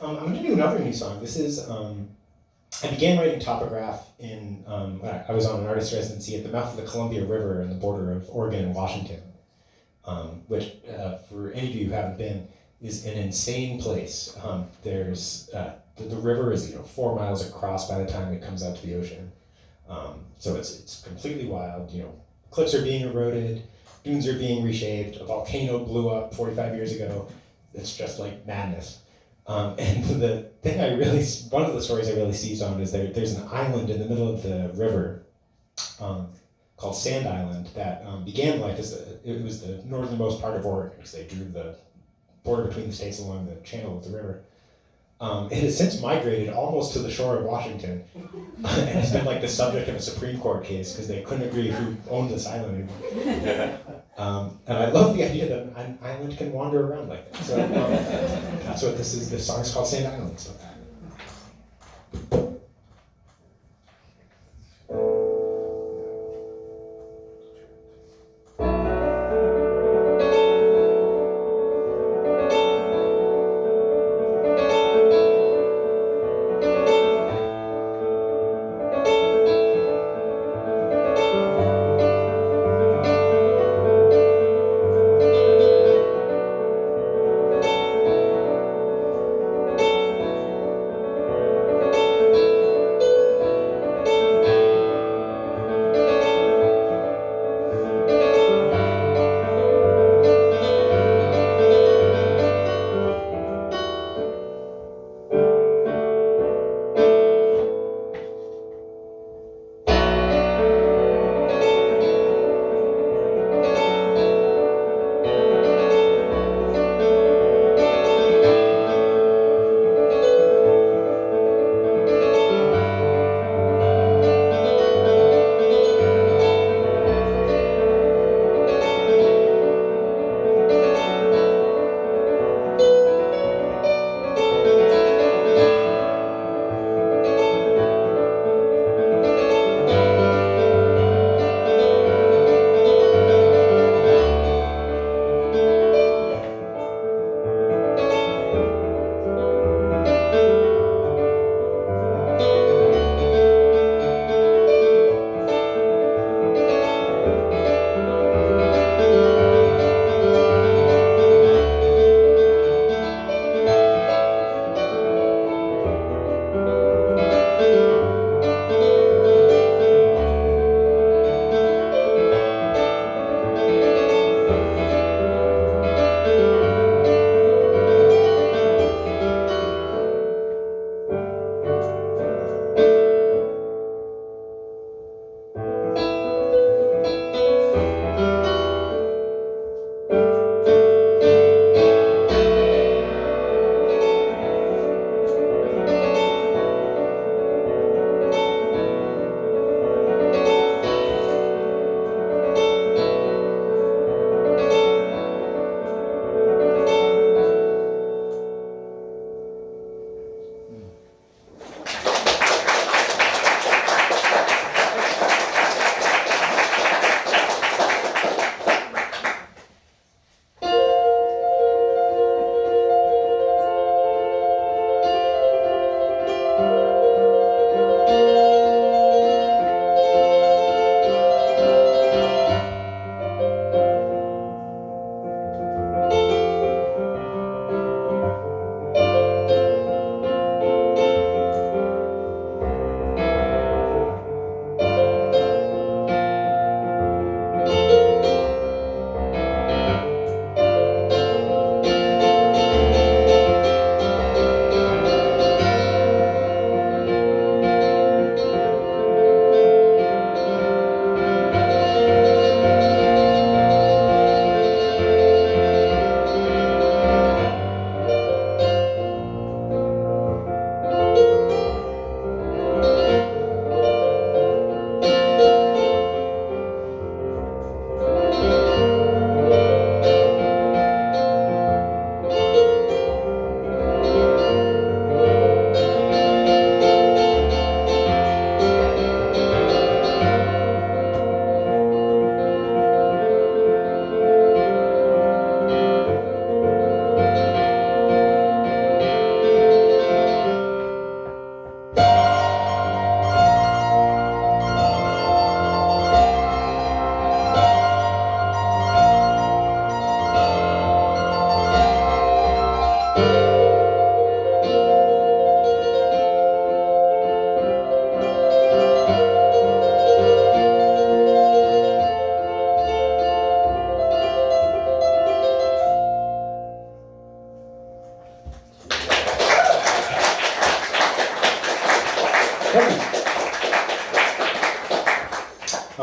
I'm going to do another new song. This is, I began writing topograph when I was on an artist residency at the mouth of the Columbia River on the border of Oregon and Washington, which, for any of you who haven't been, is an insane place. The river is 4 miles across by the time it comes out to the ocean. So it's completely wild. Cliffs are being eroded, dunes are being reshaped. A volcano blew up 45 years ago. It's just like madness. And one of the stories I really seized on is there's an island in the middle of the river called Sand Island that began life it was the northernmost part of Oregon because they drew the border between the states along the channel of the river. It has since migrated almost to the shore of Washington, and has been like the subject of a Supreme Court case because they couldn't agree who owned this island anymore. And I love the idea that an island can wander around like that. So that's what this is. This song is called Sand Island. So.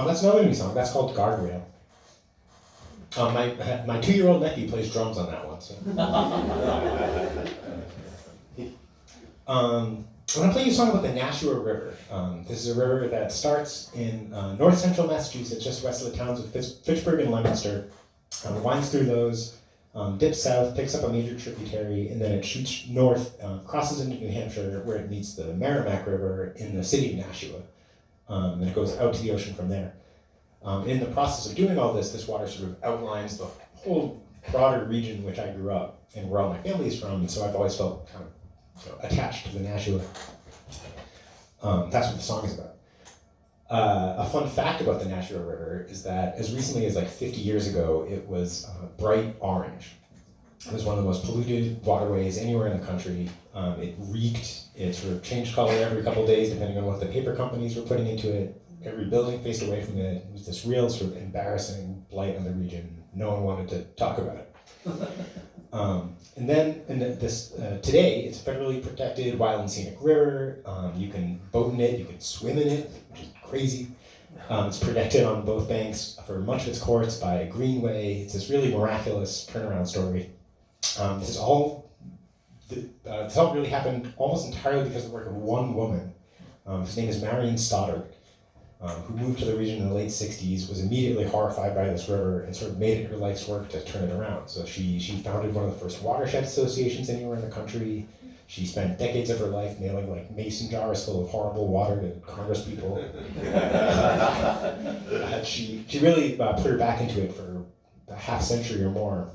That's another new song. That's called Guardrail. My 2-year-old nephew plays drums on that one. So. I'm going to play you a song about the Nashua River. This is a river that starts in north central Massachusetts, just west of the towns of Fitchburg and Leominster. Winds through those, dips south, picks up a major tributary, and then it shoots north, crosses into New Hampshire, where it meets the Merrimack River in the city of Nashua. And it goes out to the ocean from there. In the process of doing all this water sort of outlines the whole broader region in which I grew up and where all my family is from, and so I've always felt kind of attached to the Nashua. That's what the song is about. A fun fact about the Nashua River is that as recently as like 50 years ago, it was bright orange. It was one of the most polluted waterways anywhere in the country. It reeked. It sort of changed color every couple of days depending on what the paper companies were putting into it. Every building faced away from it. It was this real sort of embarrassing blight on the region. No one wanted to talk about it. And then today, it's a federally protected wild and scenic river. You can boat in it, you can swim in it, which is crazy. It's protected on both banks for much of its course by a greenway. It's this really miraculous turnaround story. This all really happened almost entirely because of the work of one woman. His name is Marion Stoddard, who moved to the region in the late 60s, was immediately horrified by this river, and sort of made it her life's work to turn it around. So she founded one of the first watershed associations anywhere in the country. She spent decades of her life mailing like mason jars full of horrible water to Congress people. She really put her back into it for a half century or more,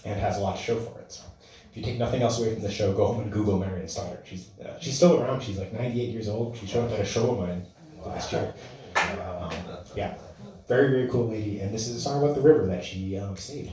and has a lot to show for it. So if you take nothing else away from the show, go home and Google Marion Stoddard. She's still around. She's like 98 years old. She showed up at a show of mine last year. Yeah, very, very cool lady. And this is a song about the river that she saved.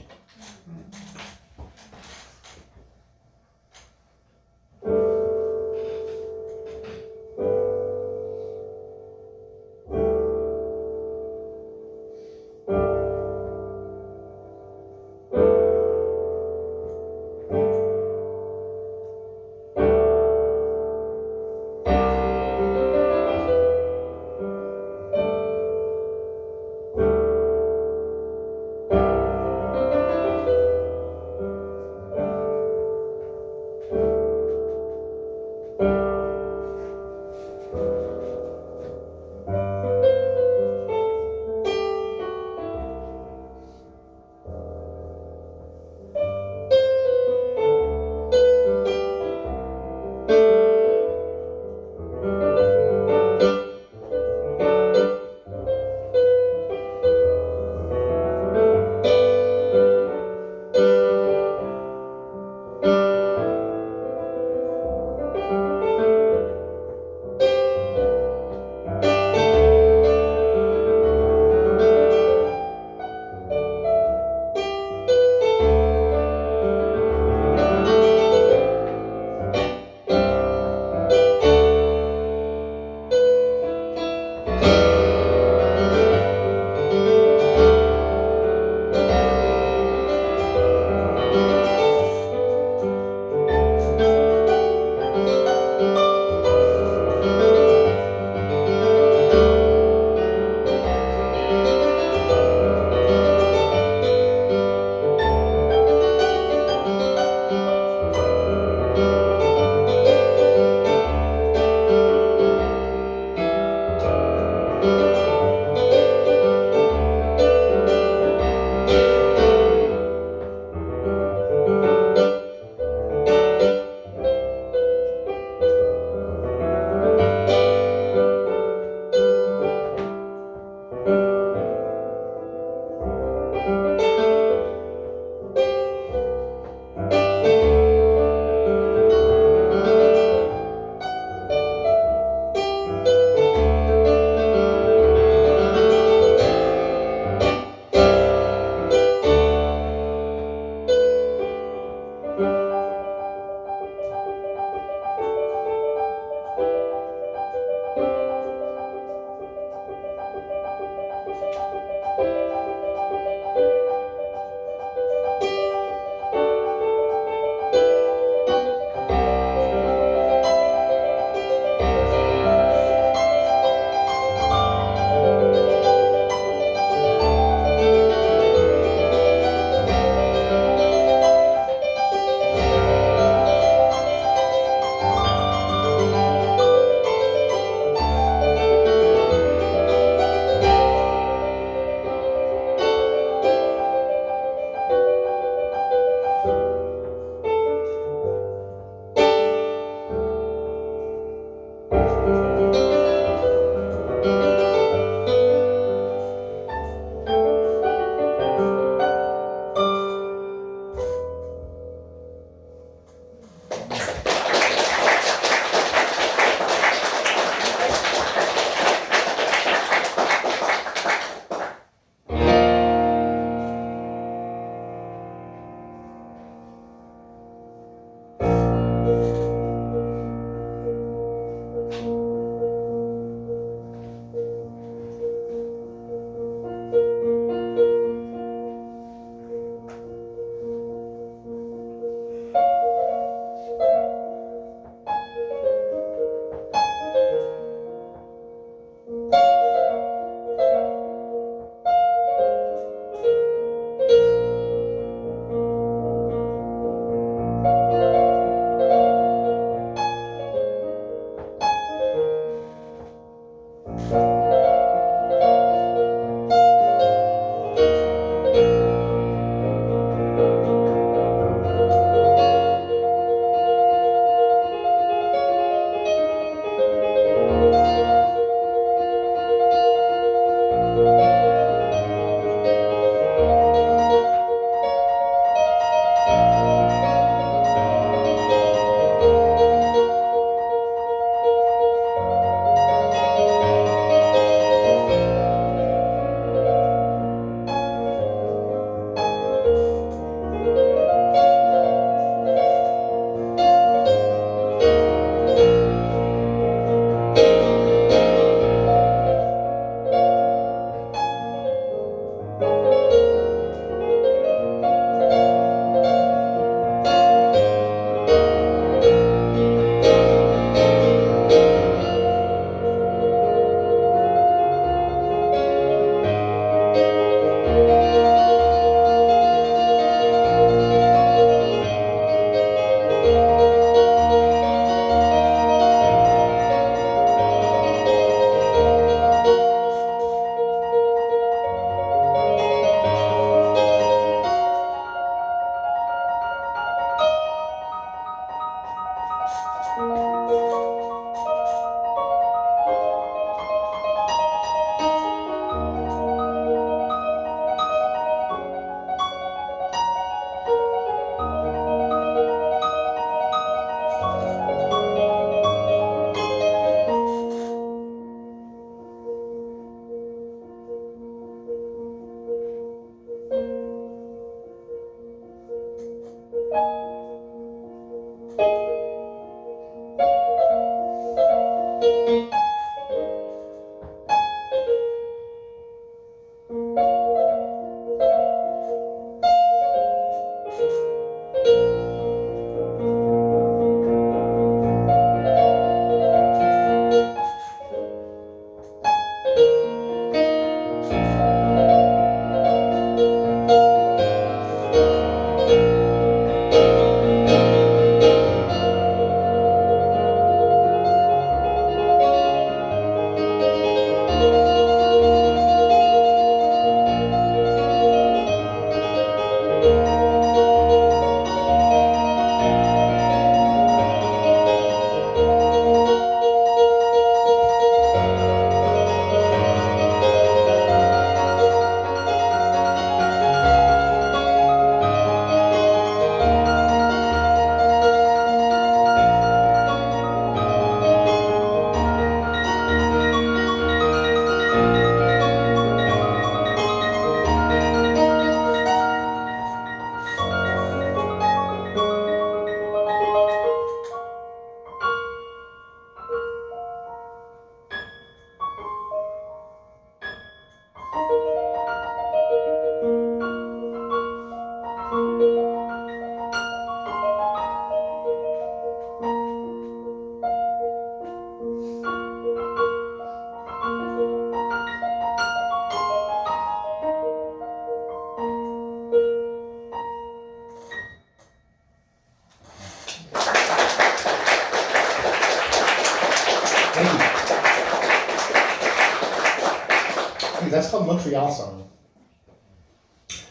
That's called Montreal Song.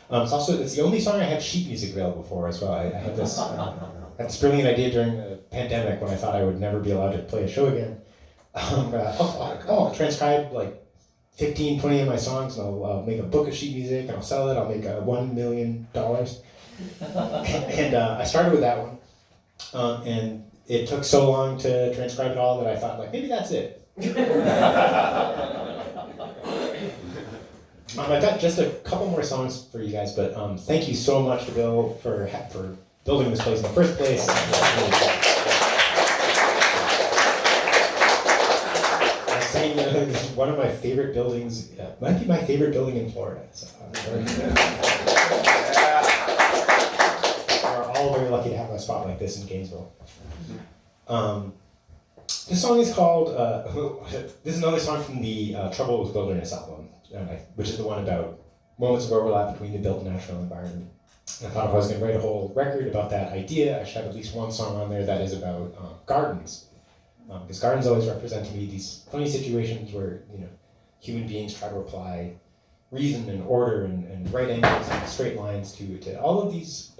It's the only song I have sheet music available for as well. I had this brilliant idea during the pandemic when I thought I would never be allowed to play a show again. I'll transcribe like 15, 20 of my songs, and I'll make a book of sheet music, and I'll sell it. I'll make $1 million. And I started with that one, and it took so long to transcribe it all that I thought, like, maybe that's it. I've got just a couple more songs for you guys, but thank you so much to Bill for building this place in the first place. I was saying this is one of my favorite buildings. Might be my favorite building in Florida. So we're all very lucky to have a spot like this in Gainesville. This song is called. This is another song from the Trouble with Wilderness album, which is the one about moments of overlap between the built and natural environment. And I thought if I was going to write a whole record about that idea, I should have at least one song on there that is about gardens. Because gardens always represent to me these funny situations where human beings try to apply reason and order and right angles and straight lines to all of these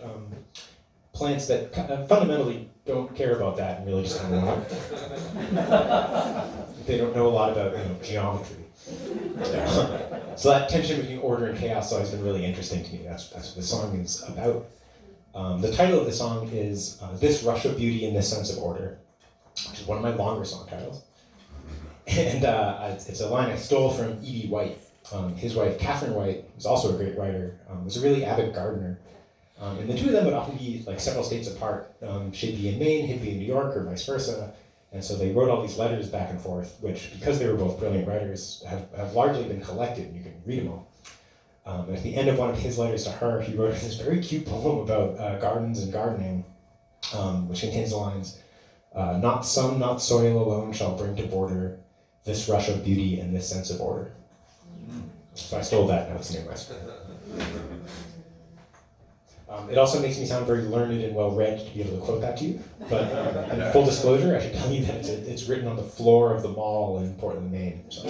plants that fundamentally don't care about that and really just kind of want they don't know a lot about geometry. So that tension between order and chaos has always been really interesting to me. That's what the song is about. The title of the song is This Rush of Beauty in This Sense of Order, which is one of my longer song titles. And it's a line I stole from E.B. White. His wife, Catherine White, was also a great writer, was a really avid gardener. And the two of them would often be like several states apart. She'd be in Maine, he'd be in New York, or vice versa. And so they wrote all these letters back and forth, which, because they were both brilliant writers, have largely been collected, and you can read them all. At the end of one of his letters to her, he wrote this very cute poem about gardens and gardening, which contains the lines, not sun, not soil alone shall bring to border this rush of beauty and this sense of order. So I stole that, now it's near my script. It also makes me sound very learned and well-read to be able to quote that to you. But in full disclosure, I should tell you that it's written on the floor of the mall in Portland, Maine. So.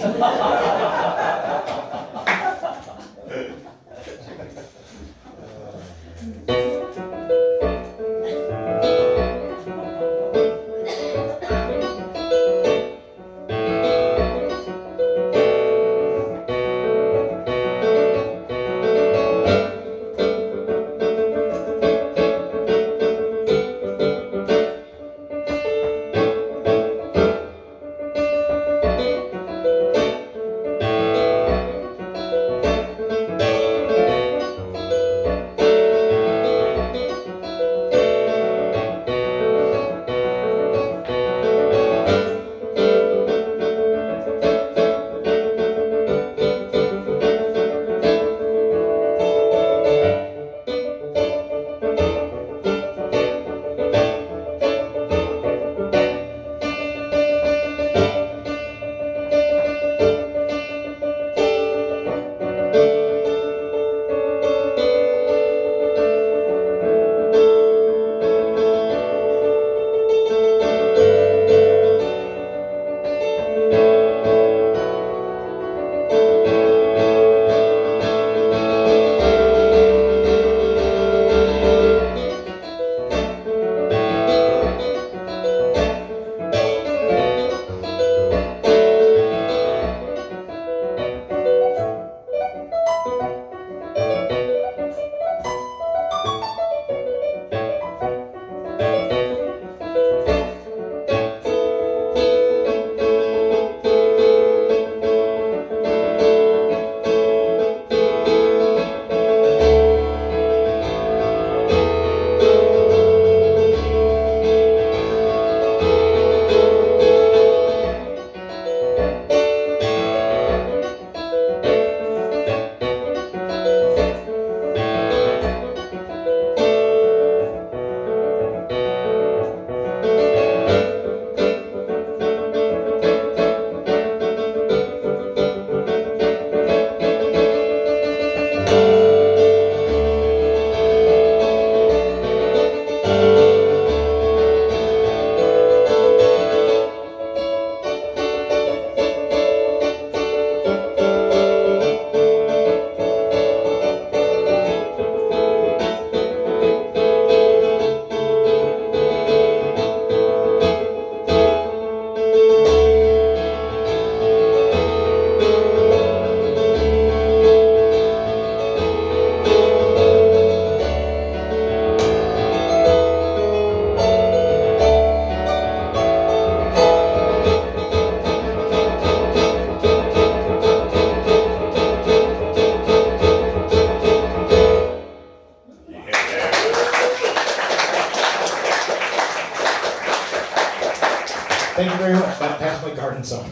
Thank you very much. That's my garden song.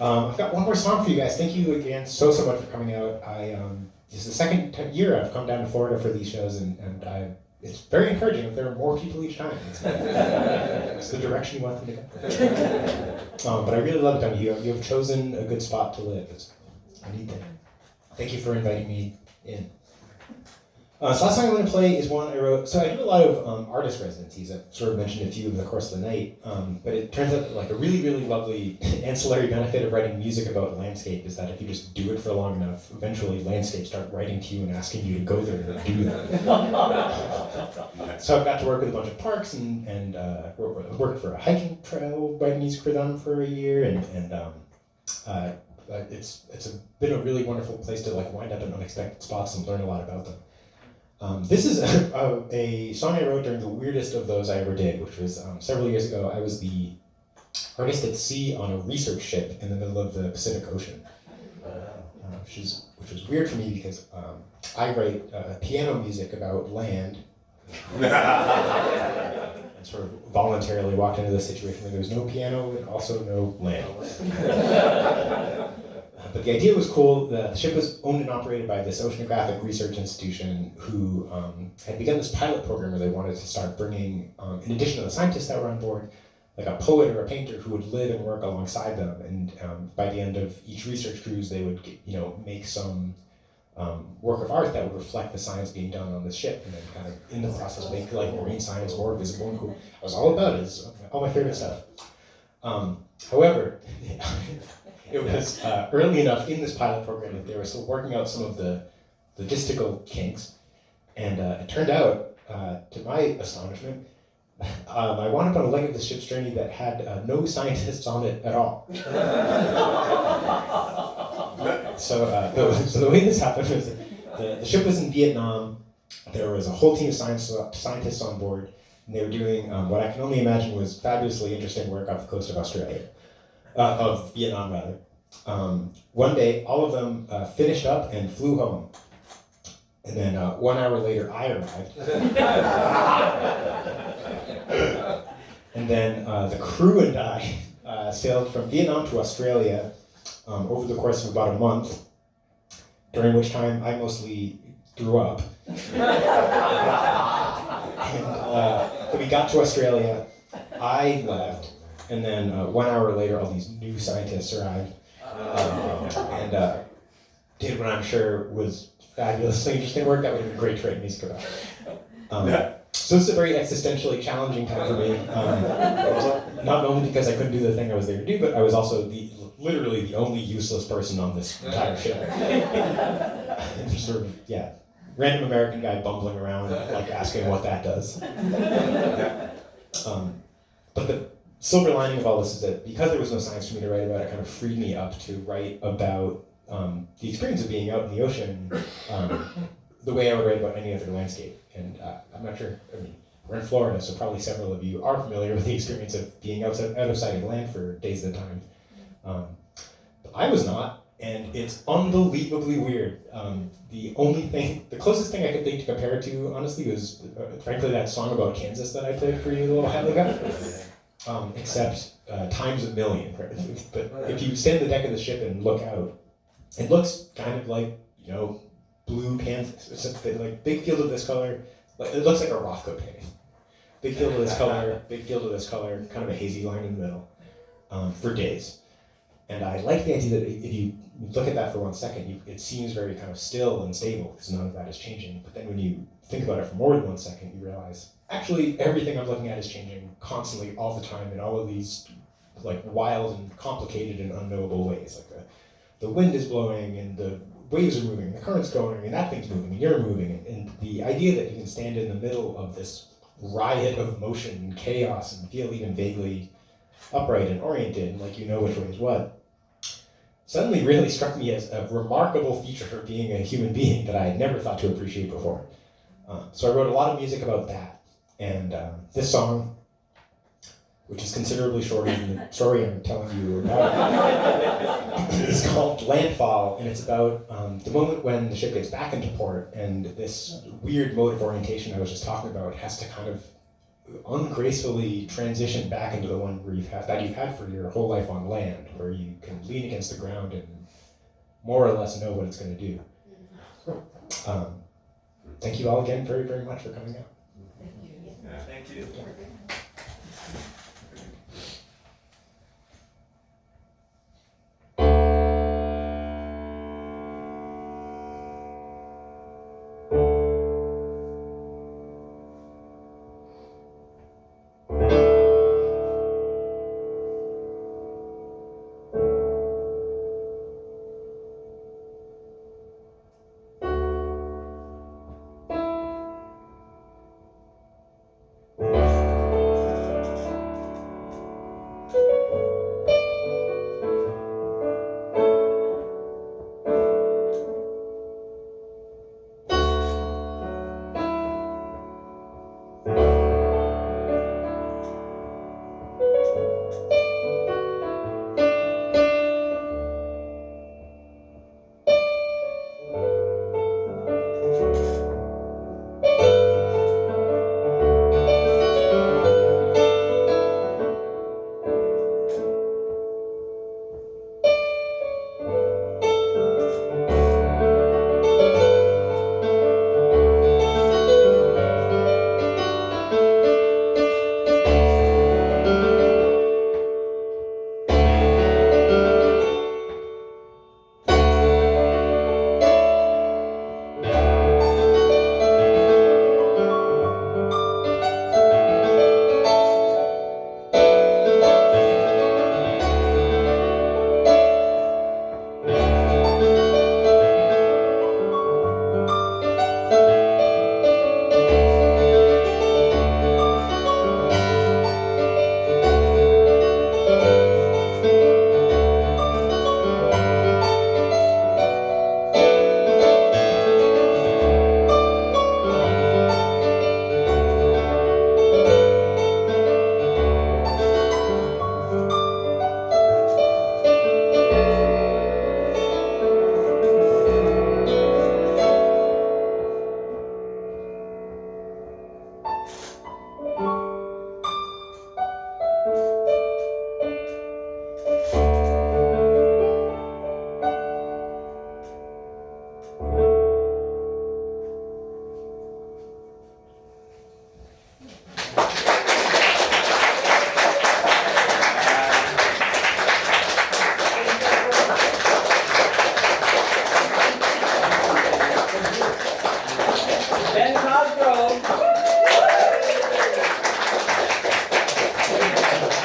I've got one more song for you guys. Thank you again so much for coming out. This is the second year I've come down to Florida for these shows, and it's very encouraging if there are more people each time. It's the direction you want them to go. But I really love it down here. You have chosen a good spot to live. I need that. Thank you for inviting me in. So last song I'm going to play is one I wrote. So I do a lot of artist residencies. I've sort of mentioned a few over the course of the night. But it turns out that like a really, really lovely ancillary benefit of writing music about landscape is that if you just do it for long enough, eventually landscapes start writing to you and asking you to go there and do them. So I've got to work with a bunch of parks and worked for a hiking trail writing music for them for a year, and it's been a really wonderful place to like wind up in unexpected spots and learn a lot about them. This is a song I wrote during the weirdest of those I ever did, which was several years ago. I was the artist at sea on a research ship in the middle of the Pacific Ocean, which was weird for me because I write piano music about land, and sort of voluntarily walked into this situation where there was no piano and also no land. But the idea was cool. The ship was owned and operated by this oceanographic research institution who had begun this pilot program where they wanted to start bringing, in addition to the scientists that were on board, like a poet or a painter who would live and work alongside them. And by the end of each research cruise, they would make some work of art that would reflect the science being done on this ship, and then kind of in the process make like marine science more visible and cool. I was all about it. It's all my favorite stuff. However, it was early enough in this pilot program that they were still working out some of the logistical kinks, and it turned out, to my astonishment, I wound up on a leg of the ship's journey that had no scientists on it at all. So the way this happened was the ship was in Vietnam. There was a whole team of scientists on board, and they were doing what I can only imagine was fabulously interesting work off the coast of Australia. Of Vietnam, rather. One day, all of them finished up and flew home. And then 1 hour later, I arrived. And then the crew and I sailed from Vietnam to Australia over the course of about a month, during which time I mostly threw up. And we got to Australia, I left. And then 1 hour later, all these new scientists arrived and did what I'm sure was fabulously interesting work that would have been great to write music about. So this is a very existentially challenging time for me, not only because I couldn't do the thing I was there to do, but I was also literally the only useless person on this entire ship. Sort of, random American guy bumbling around, like asking what that does. But the silver lining of all this is that because there was no science for me to write about, it kind of freed me up to write about the experience of being out in the ocean the way I would write about any other landscape. And I'm not sure, we're in Florida, so probably several of you are familiar with the experience of being out of sight of land for days at a time. But I was not, and it's unbelievably weird. The closest thing I could think to compare it to, honestly, was frankly that song about Kansas that I played for you a little while ago. Except times a million. Right? But if you stand on the deck of the ship and look out, it looks kind of like, blue Kansas. It's just like big field of this color. It looks like a Rothko painting. Big field of this color, big field of this color, kind of a hazy line in the middle, for days. And I like the idea that if you look at that for 1 second, it seems very kind of still and stable because none of that is changing. But then when you think about it for more than 1 second, you realize actually everything I'm looking at is changing constantly, all the time, in all of these like wild and complicated and unknowable ways. Like the wind is blowing and the waves are moving, the current's going, and that thing's moving, and you're moving. And the idea that you can stand in the middle of this riot of motion and chaos and feel even vaguely upright and oriented and like you know which way is what, suddenly really struck me as a remarkable feature for being a human being that I had never thought to appreciate before. So I wrote a lot of music about that. And this song, which is considerably shorter than the story I'm telling you about, is called Landfall, and it's about the moment when the ship gets back into port, and this weird mode of orientation I was just talking about has to kind of ungracefully transition back into the one where you've had for your whole life on land, where you can lean against the ground and more or less know what it's going to do. Thank you all again very, very much for coming out. Thank you. Yeah, thank you. Ben Cosgrove.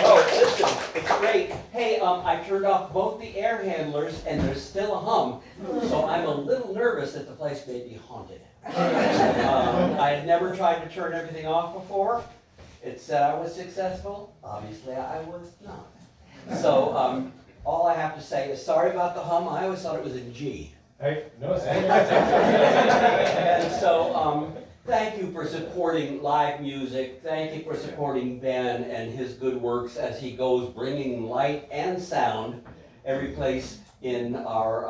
Oh, listen, it's great. Hey, I turned off both the air handlers and there's still a hum. So I'm a little nervous that the place may be haunted. I had never tried to turn everything off before. It said I was successful. Obviously, I was not. So all I have to say is sorry about the hum. I always thought it was in G. Hey, no, And so, thank you for supporting live music. Thank you for supporting Ben and his good works as he goes bringing light and sound every place in our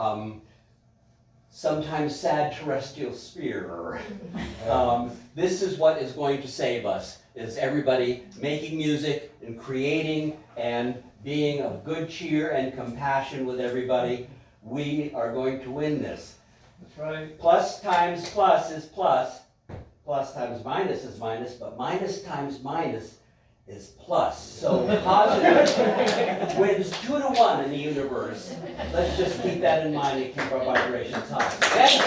sometimes sad terrestrial sphere. This is what is going to save us, is everybody making music and creating and being of good cheer and compassion with everybody. We are going to win this. That's right. Plus times plus is plus. Plus times minus is minus, but minus times minus is plus. So positive wins 2-1 in the universe. Let's just keep that in mind and keep our vibrations high. That's